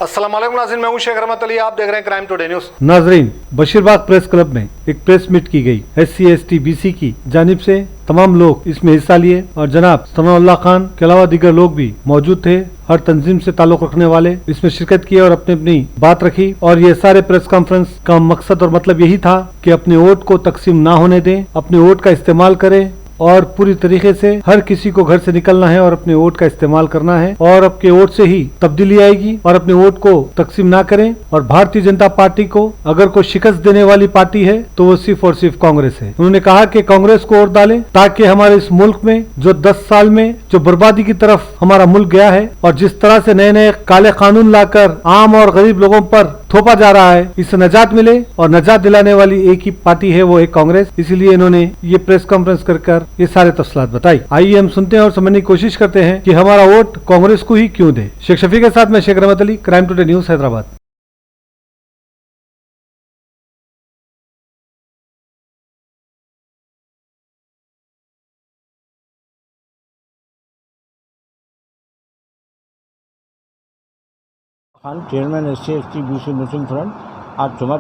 अस्सलाम वालेकुम नाज़रीन, मैं हूं शेख रहमत अली। आप देख रहे हैं क्राइम टुडे न्यूज़। नाजरीन, बशीरबाग प्रेस क्लब में एक प्रेस मीट की गई। SC ST BC की जानिब से तमाम लोग इसमें हिस्सा लिए और जनाब सनाउल्लाह खान के अलावा दीगर लोग भी मौजूद थे। हर तंजीम से ताल्लुक रखने वाले इसमें शिरकत किए और अपनी अपनी बात रखी। और ये सारे प्रेस कॉन्फ्रेंस का मकसद और मतलब यही था कि अपने वोट को तकसीम ना होने दें, अपने वोट का इस्तेमाल करें और पूरी तरीके से हर किसी को घर से निकलना है और अपने वोट का इस्तेमाल करना है और आपके वोट से ही तब्दीली आएगी। और अपने वोट को तकसीम ना करें। और भारतीय जनता पार्टी को अगर कोई शिकस्त देने वाली पार्टी है तो वो सिर्फ और सिर्फ कांग्रेस है। उन्होंने कहा कि कांग्रेस को वोट डालें ताकि हमारे इस मुल्क में जो 10 साल में जो बर्बादी की तरफ हमारा मुल्क गया है और जिस तरह से नए नए काले कानून लाकर आम और गरीब लोगों पर थोपा जा रहा है, इससे निजात मिले। और निजात दिलाने वाली एक ही पार्टी है, वो है कांग्रेस। इसलिए इन्होंने ये प्रेस कॉन्फ्रेंस कर ये सारे तफसीलात बताई। आइए हम सुनते हैं और समझने की कोशिश करते हैं कि हमारा वोट कांग्रेस को ही क्यों दे। शेख शफी के साथ मैं शेख रहमत Ali, crime today news, Hyderabad. Khan, chairman SC ST BC मुस्लिम फ्रंट। आज सुबह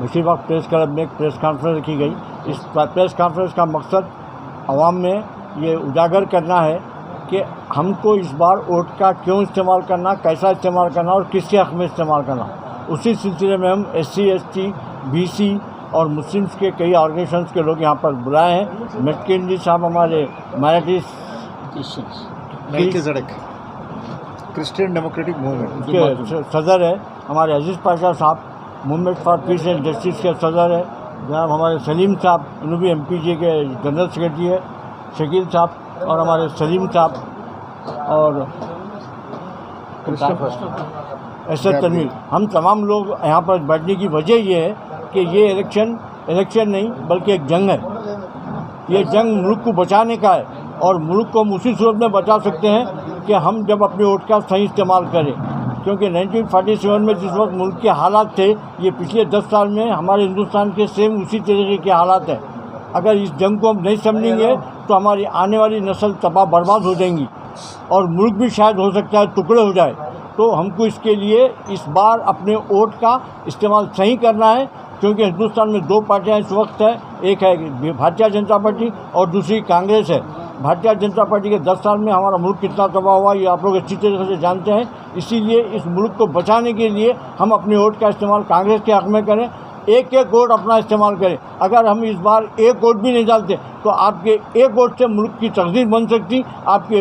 बशीरबाग प्रेस क्लब में एक प्रेस कॉन्फ्रेंस रखी गई। इस प्रेस कॉन्फ्रेंस का मकसद आवाम में ये उजागर करना है कि हमको इस बार वोट का क्यों इस्तेमाल करना, कैसा इस्तेमाल करना और किसके हक़ में इस्तेमाल करना। उसी सिलसिले में हम SC ST BC और मुस्लिम्स के कई ऑर्गेनाइजेशंस के लोग यहाँ पर बुलाए हैं। मैकेंजी साहब हमारे माइनॉरिटीज क्रिश्चियन डेमोक्रेटिक मूवमेंट के सदर है, हमारे अजीज़ पाशा साहब movement for piece and justice के सदर है, जनाब हमारे सलीम साहब उन्होंने भी MPG के जनरल सेक्रेटरी है, शकील साहब और हमारे सलीम साहब और एसद तनवीर। हम तमाम लोग यहाँ पर बैठने की वजह ये है कि ये इलेक्शन नहीं बल्कि एक जंग है। ये जंग मुल्क को बचाने का है और मुल्क को हम उसी सूरत में बचा सकते हैं कि हम जब अपने वोट का सही इस्तेमाल करें। क्योंकि 1947 में जिस वक्त मुल्क के हालात थे, ये पिछले 10 साल में हमारे हिंदुस्तान के सेम उसी तरीके के हालात हैं। अगर इस जंग को हम नहीं समझेंगे तो हमारी आने वाली नस्ल तबाह बर्बाद हो जाएंगी और मुल्क भी शायद हो सकता है टुकड़े हो जाए। तो हमको इसके लिए इस बार अपने वोट का इस्तेमाल सही करना है। क्योंकि हिंदुस्तान में 2 पार्टियाँ इस वक्त है, एक है भारतीय जनता पार्टी और दूसरी कांग्रेस है। भारतीय जनता पार्टी के 10 साल में हमारा मुल्क कितना तबाह हुआ ये आप लोग अच्छी तरीके से जानते हैं। इसीलिए इस मुल्क को बचाने के लिए हम अपने वोट का इस्तेमाल कांग्रेस के हक़ में करें। एक एक वोट अपना इस्तेमाल करें। अगर हम इस बार एक वोट भी नहीं डालते तो आपके एक वोट से मुल्क की तकदीर बन सकती, आपके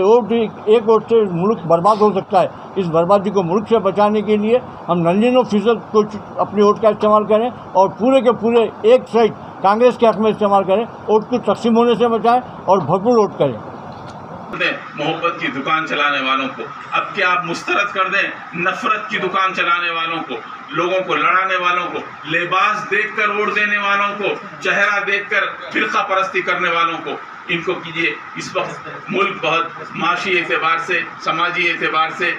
एक वोट से मुल्क बर्बाद हो सकता है। इस बर्बादी को मुल्क से बचाने के लिए हम 99% को अपने वोट का इस्तेमाल करें और पूरे के पूरे एक साइड कांग्रेस के हक़ में इस्तेमाल करें। वोट को तकसीम होने से बचाएं और भरपूर वोट करें। मोहब्बत की दुकान चलाने वालों को अब क्या आप मुस्तरद कर दें, नफरत की दुकान चलाने वालों को, लोगों को लड़ाने वालों को, लिबास देखकर वोट देने वालों को, चेहरा देखकर फिरका परस्ती करने वालों को, इनको कीजिए। इस वक्त मुल्क बहुत माशी एतबार से, समाजी एतबार से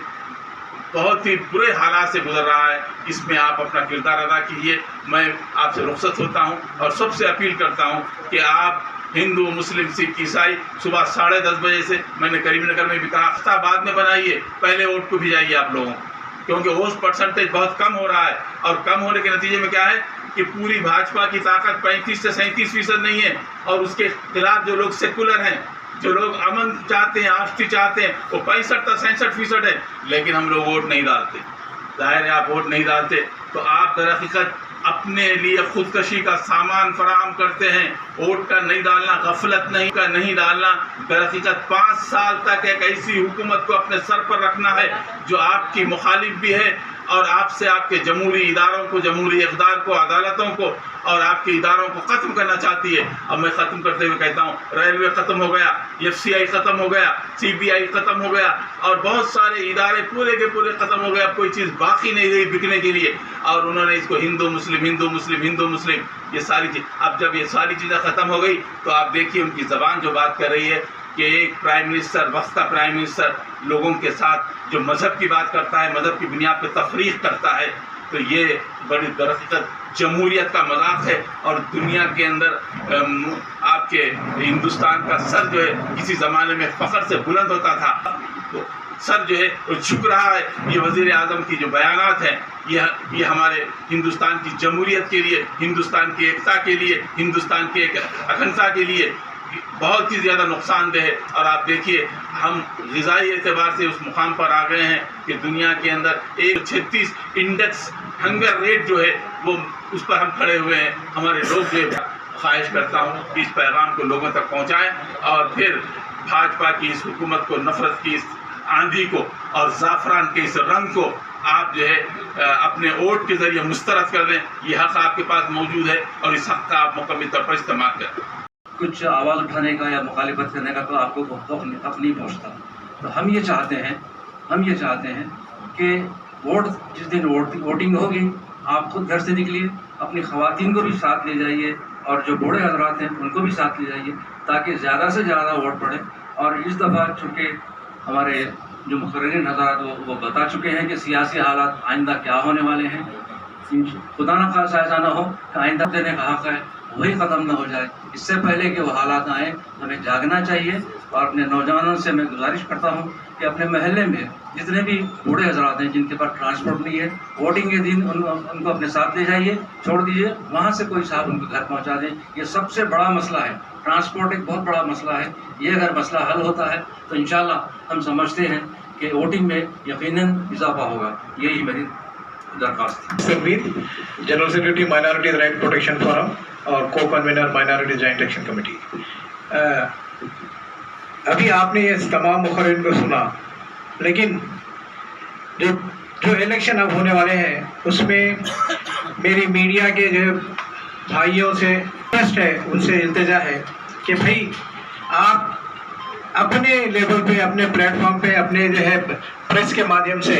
बहुत ही बुरे हालात से गुजर रहा है। इसमें आप अपना किरदार अदा कीजिए। मैं आपसे रुखसत होता हूँ और सबसे अपील करता हूँ कि आप हिंदू, मुस्लिम, सिख, ईसाई सुबह 10:30 बजे से, मैंने करीमनगर में भी कहा, अख्ताबाद में बनाइए, पहले वोट को भिजाइए आप लोगों, क्योंकि वोट परसेंटेज बहुत कम हो रहा है। और कम होने के नतीजे में क्या है कि पूरी भाजपा की ताकत 35 से 37% नहीं है और उसके खिलाफ जो लोग सेकुलर हैं, जो लोग अमन चाहते हैं, आष्टी चाहते हैं, वो 65 से 67% है। लेकिन हम लोग वोट नहीं डालते। जाहिर है आप वोट नहीं डालते तो आप दरअसल अपने लिए खुदकशी का सामान फराहम करते हैं। वोट का नहीं डालना, गफलत नहीं डालना, दरअसल 5 साल तक एक ऐसी हुकूमत को अपने सर पर रखना है जो आपकी मुखालिफ भी है और आपसे आपके जमहूरी इदारों को, जमहूरी इक़दार को, अदालतों को और आपके इदारों को ख़त्म करना चाहती है। अब मैं ख़त्म करते हुए कहता हूँ, रेलवे ख़त्म हो गया, FCI ख़त्म हो गया, CBI ख़त्म हो गया और बहुत सारे इदारे पूरे के पूरे ख़त्म हो गए। अब कोई चीज़ बाकी नहीं रही बिकने के लिए और उन्होंने इसको हिंदू मुस्लिम, हिंदू मुस्लिम, हिंदू मुस्लिम, ये सारी चीज़। अब जब ये सारी चीज़ें ख़त्म हो गई तो आप देखिए उनकी ज़बान जो बात कर रही है कि एक प्राइम मिनिस्टर, वक्त का प्राइम मिनिस्टर लोगों के साथ जो मज़हब की बात करता है, मज़हब की बुनियाद पर तफरीक करता है, तो ये बड़ी दरअसल जमहूरियत का मजाक है। और दुनिया के अंदर आपके हिंदुस्तान का सर जो है किसी ज़माने में फ़ख्र से बुलंद होता था, तो सर जो है वो झुक रहा है। ये वज़ीर आज़म की जो बयानात हैं ये हमारे हिंदुस्तान की जमहूरियत के लिए, हिंदुस्तान की एकता के लिए, हिंदुस्तान की एक अखंडता के लिए बहुत ही ज़्यादा नुकसानदेह है। और आप देखिए हम ग़िज़ाई एतबार से उस मुकाम पर आ गए हैं कि दुनिया के अंदर 136 इंडेक्स हंगर रेट जो है वो उस पर हम खड़े हुए हैं। हमारे लोग जो है ख्वाहिश करता हूँ कि इस पैगाम को लोगों तक पहुँचाएँ और फिर भाजपा की इस हुकूमत को, नफ़रत की इस आंधी को और ज़ाफ़रान के इस रंग को आप जो है अपने वोट के ज़रिए मुस्तरद कर दें। ये हक़ आपके पास मौजूद है और इस हक़ का आप मुकम्मल तौर पर इस्तेमाल करें। कुछ आवाज़ उठाने का या मुखालिफत करने का तो आपको हक़ नहीं पहुँचता। तो हम ये चाहते हैं कि वोट जिस दिन वोटिंग होगी आप खुद घर से निकलिए, अपनी ख़वातीन को भी साथ ले जाइए और जो बूढ़े हजरात हैं उनको भी साथ ले जाइए ताकि ज़्यादा से ज़्यादा वोट पड़े। और इस दफ़ा चूँकि हमारे जो मुक़र्रिरीन हज़रात वो बता चुके हैं कि सियासी हालात आइंदा क्या होने वाले हैं, खुदा न खासा ऐसा ना हो कि आइंदा देने का हक़ है वही ख़त्म ना हो जाए। इससे पहले कि वो हालात आएँ हमें जागना चाहिए। और अपने नौजवानों से मैं गुजारिश करता हूँ कि अपने महल्ले में जितने भी बूढ़े हजरात हैं जिनके पास ट्रांसपोर्ट नहीं है, वोटिंग के दिन उनको अपने साथ ले जाइए, छोड़ दीजिए, वहाँ से कोई साहब उनको घर पहुँचा दें। ये सबसे बड़ा मसला है, ट्रांसपोर्ट एक बहुत बड़ा मसला है। ये अगर मसला हल होता है तो इंशाल्लाह हम समझते हैं कि वोटिंग में यकीनन इजाफा होगा। यही मेरी दरख्वास्त है। General secretary minorities right protection forum और को convener minority joint action committee. अभी आपने ये तमाम मुखर्रिरीन को सुना, लेकिन जो इलेक्शन अब होने वाले हैं उसमें मेरी मीडिया के जो भाइयों से रिक्वेस्ट है, उनसे इल्तिजा है कि भाई आप अपने लेवल पे, अपने प्लेटफॉर्म पे, अपने जो है प्रेस के माध्यम से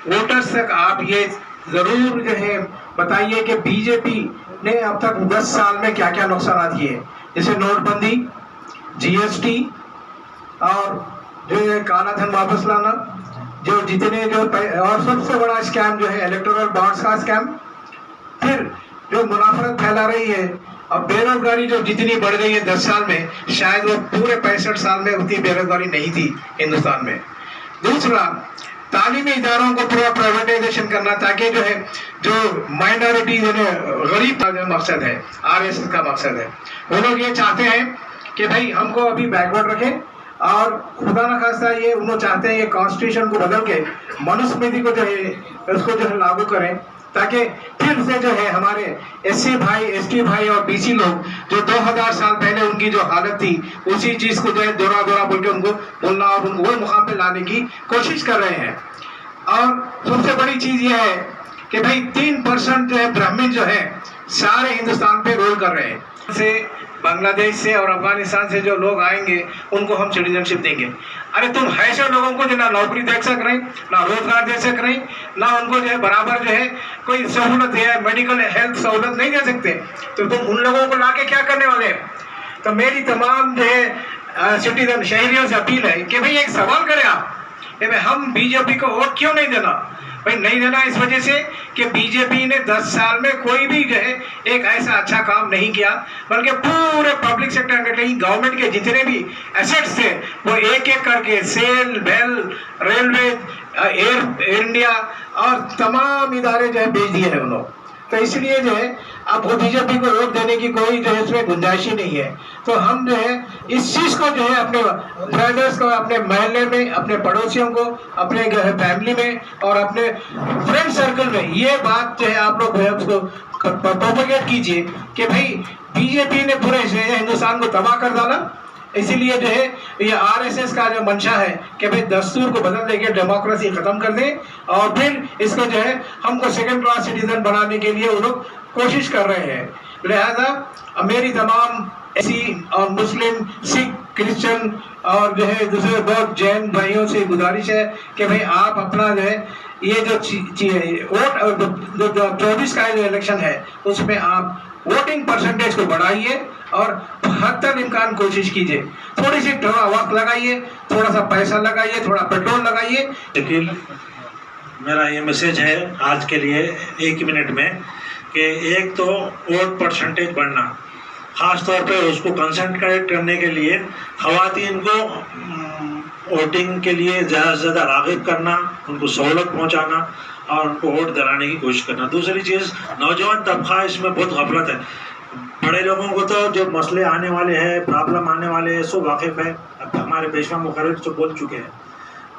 वोटर्स तक आप ये ज़रूर जो है बताइए कि बीजेपी ने अब तक 10 साल में क्या क्या नुकसान किए, जैसे नोटबंदी, जीएसटी और जो है काला धन वापस लाना, जो जितने जो और सबसे बड़ा स्कैम जो है इलेक्टोरल बॉन्ड्स का स्कैम, फिर जो मुनाफरत फैला रही है और बेरोजगारी जो जितनी बढ़ गई है 10 साल में, शायद वो पूरे 65 साल में उतनी बेरोजगारी नहीं थी हिंदुस्तान में। दूसरा, तालीमी इदारों को पूरा प्राइवेटाइजेशन करना ताकि जो है जो माइनॉरिटी गरीब का जो मकसद है, आरएसएस का मकसद है, वो लोग ये चाहते हैं कि भाई हमको अभी बैकवर्ड रखें और खुदा न खास्ता ये उन्होंने चाहते हैं ये कॉन्स्टिट्यूशन को बदल के मनुस्मृति को जो है उसको जो है लागू करें ताकि फिर से जो है हमारे एससी भाई, एसटी भाई और बीसी लोग जो 2000 साल पहले उनकी जो हालत थी उसी चीज़ को जो है दोहरा बोल के उनको बोलना और उनको वही मुकाम पे लाने की कोशिश कर रहे हैं। और सबसे बड़ी चीज़ ये है कि भाई 3% जो है ब्राह्मण जो है सारे हिंदुस्तान पे रोल कर रहे हैं। से बांग्लादेश से और अफगानिस्तान से जो लोग आएंगे उनको हम सिटीजनशिप देंगे। अरे तुम ऐसे लोगों को जो ना नौकरी दे सक रहे, ना रोजगार दे सक रहे, ना उनको जो है बराबर जो है कोई सहूलत है, मेडिकल हेल्थ सहूलत नहीं दे सकते, तो तुम उन लोगों को लाके क्या करने वाले हैं? तो मेरी तमाम जो है सिटीजन शहरियों से अपील है कि भाई एक सवाल करें आप कि भाई हम बीजेपी को वोट क्यों नहीं देना? भाई नहीं देना इस वजह से कि बीजेपी ने 10 साल में कोई भी जो है एक ऐसा अच्छा काम नहीं किया, बल्कि पूरे पब्लिक सेक्टर के गवर्नमेंट के जितने भी एसेट्स थे वो एक एक करके SAIL, BEL, railway, Air India और तमाम इदारे जो है बेच दिए हैं उन्होंने। तो इसलिए जो है अब वो बीजेपी को वोट देने की कोई जो है इसमें गुंजाइश ही नहीं है। तो हम जो है इस चीज़ को जो है अपने ब्रदर्स को, अपने महल्ले में, अपने पड़ोसियों को, अपने फैमिली में और अपने फ्रेंड सर्कल में ये बात जो है आप लोग जो है उसको प्रोपेगेट कीजिए कि भाई बीजेपी ने पूरे हिंदुस्तान को तबाह कर डाला। इसीलिए जो है ये आरएसएस का जो मंशा है कि भाई दस्तूर को बदल देके डेमोक्रेसी ख़त्म कर दें और फिर इसको जो है हमको सेकंड क्लास सिटीजन बनाने के लिए वो लोग कोशिश कर रहे हैं। लिहाजा मेरी तमाम ऐसी और मुस्लिम, सिख, क्रिश्चियन और जो है दूसरे बहुत जैन भाइयों से गुजारिश है कि भाई आप अपना जो है ये जो वोट जो 24 का जो इलेक्शन है उसमें आप वोटिंग परसेंटेज को बढ़ाइए और हद तक इम्कान कोशिश कीजिए, थोड़ी सी थोड़ा वक्त लगाइए, थोड़ा सा पैसा लगाइए, थोड़ा पेट्रोल लगाइए। लेकिन मेरा ये मैसेज है आज के लिए 1 मिनट में कि एक तो वोट परसेंटेज बढ़ना, ख़ास तौर पे उसको कंसंट्रेट करने के लिए ख़वातीन को वोटिंग के लिए ज़्यादा से ज़्यादा राग़िब करना, उनको सहूलत पहुंचाना और उनको वोट दिलाने की कोशिश करना। दूसरी चीज़, नौजवान तबका इसमें बहुत गफलत है। बड़े लोगों को तो जो मसले आने वाले हैं, प्रॉब्लम आने वाले हैं, सो वाकिफ़ है। अब हमारे पेशवा मुखर्रिर तो बोल चुके हैं,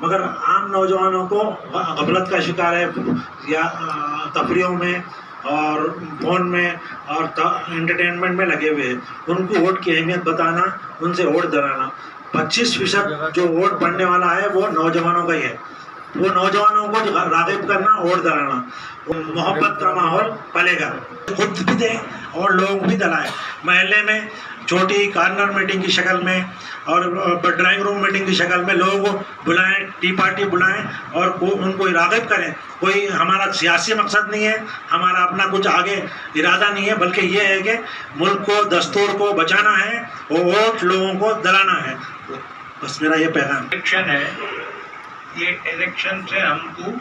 मगर आम नौजवानों को गफलत का शिकार है या तफरीहों में और फ़ोन में और एंटरटेनमेंट में लगे हुए हैं। उनको वोट की अहमियत बताना, उनसे वोट दिलाना। 25% जो वोट पड़ने वाला है वो नौजवानों का ही है। वो नौजवानों को राग़िब करना, वोट दिलाना, मोहब्बत का माहौल पलेगा। खुद भी दें और लोगों को भी दिलाएं। महल्ले में छोटी कार्नर मीटिंग की शक्ल में और ड्राइंग रूम मीटिंग की शक्ल में लोगों को बुलाएं, टी पार्टी बुलाएं और उनको राग़िब करें। कोई हमारा सियासी मकसद नहीं है, हमारा अपना कुछ आगे इरादा नहीं है, बल्कि ये है कि मुल्क को, दस्तूर को बचाना है और वोट लोगों को दिलाना है। बस मेरा ये पैगाम। इलेक्शन है, ये इलेक्शन से हमको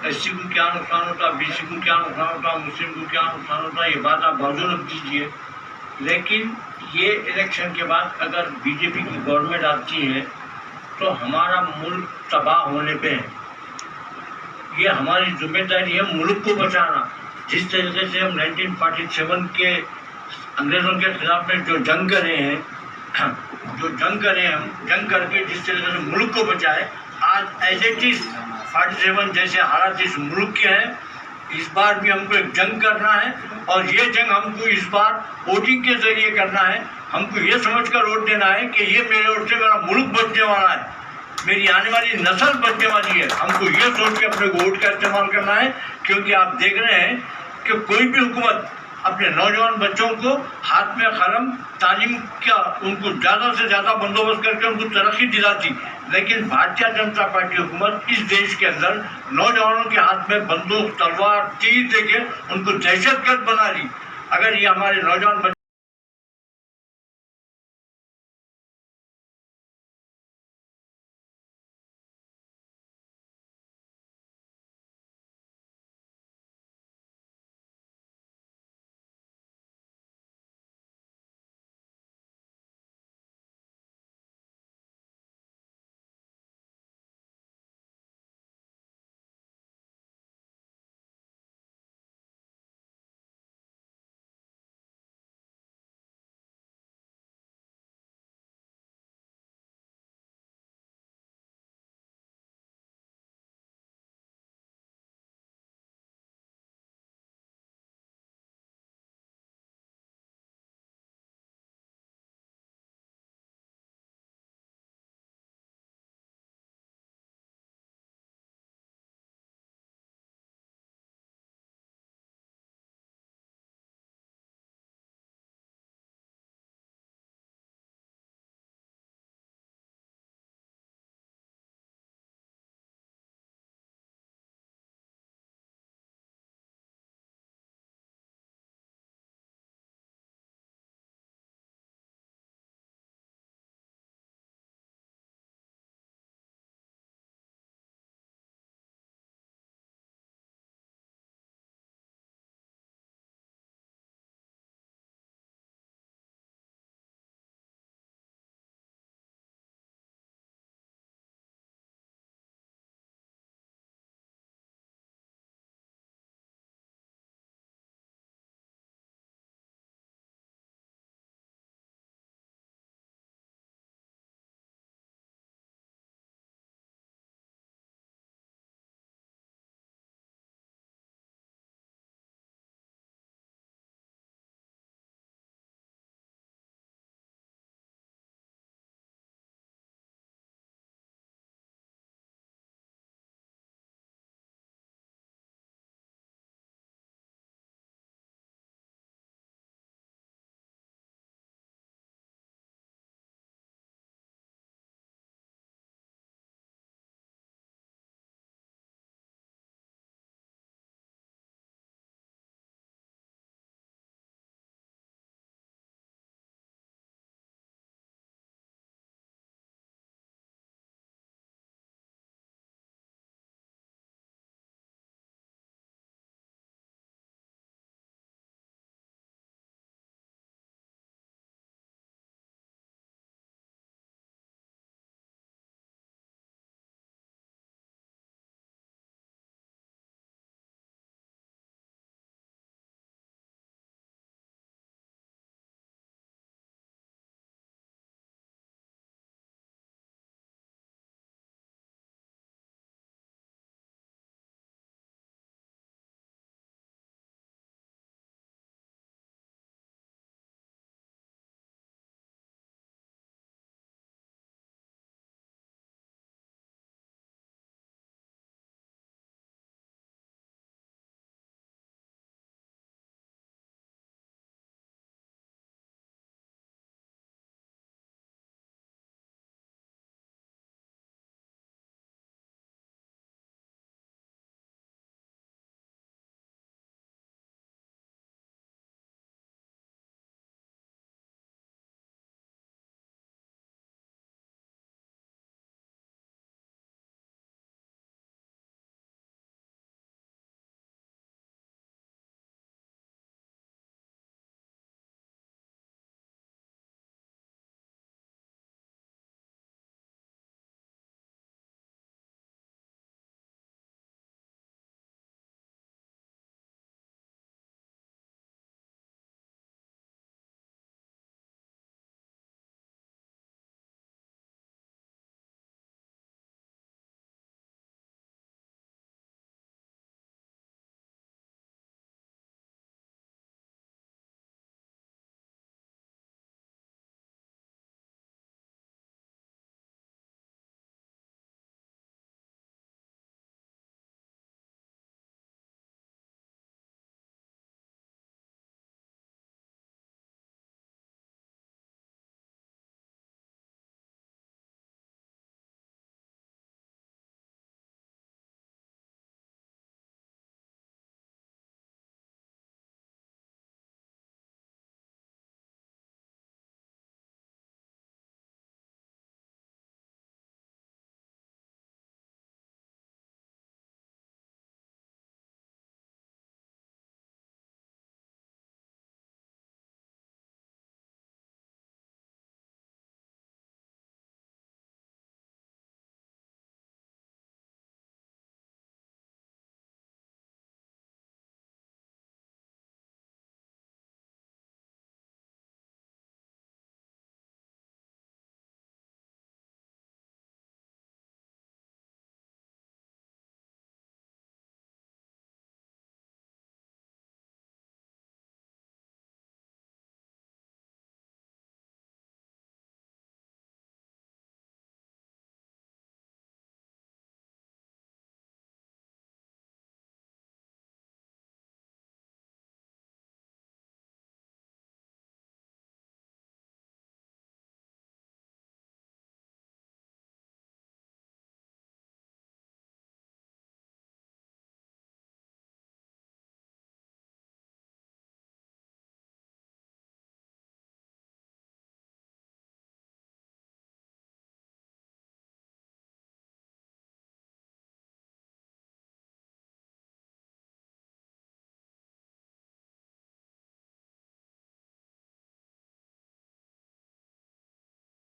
एससी को क्या नुकसान होता, बीसी को क्या नुकसान होता, मुस्लिम को क्या नुकसान होता, ये बात आप बाजू रख दीजिए। लेकिन ये इलेक्शन के बाद अगर बीजेपी की गवर्नमेंट आती है तो हमारा मुल्क तबाह होने पे है। ये हमारी जिम्मेदारी है मुल्क को बचाना। जिस तरीके से हम 1947 के अंग्रेज़ों के खिलाफ में जो जंग करे हैं, हम जंग करके जिस तरीके से मुल्क को बचाए, आज एज इट इज 47 जैसे हालात इस मुल्क के हैं। इस बार भी हमको एक जंग करना है और ये जंग हमको इस बार वोटिंग के जरिए करना है। हमको ये समझकर वोट देना है कि ये मेरे वोट से मेरा मुल्क बचने वाला है, मेरी आने वाली नस्ल बचने वाली है। हमको ये सोच के अपने वोट का इस्तेमाल करना है, क्योंकि आप देख रहे हैं कि कोई भी हुकूमत अपने नौजवान बच्चों को हाथ में कलम, तालीम का उनको ज़्यादा से ज़्यादा बंदोबस्त करके उनको तरक्की दिलाती, लेकिन भारतीय जनता पार्टी हुकूमत इस देश के अंदर नौजवानों के हाथ में बंदूक, तलवार, तीर देके उनको दहशतगर्द बना रही। अगर ये हमारे नौजवान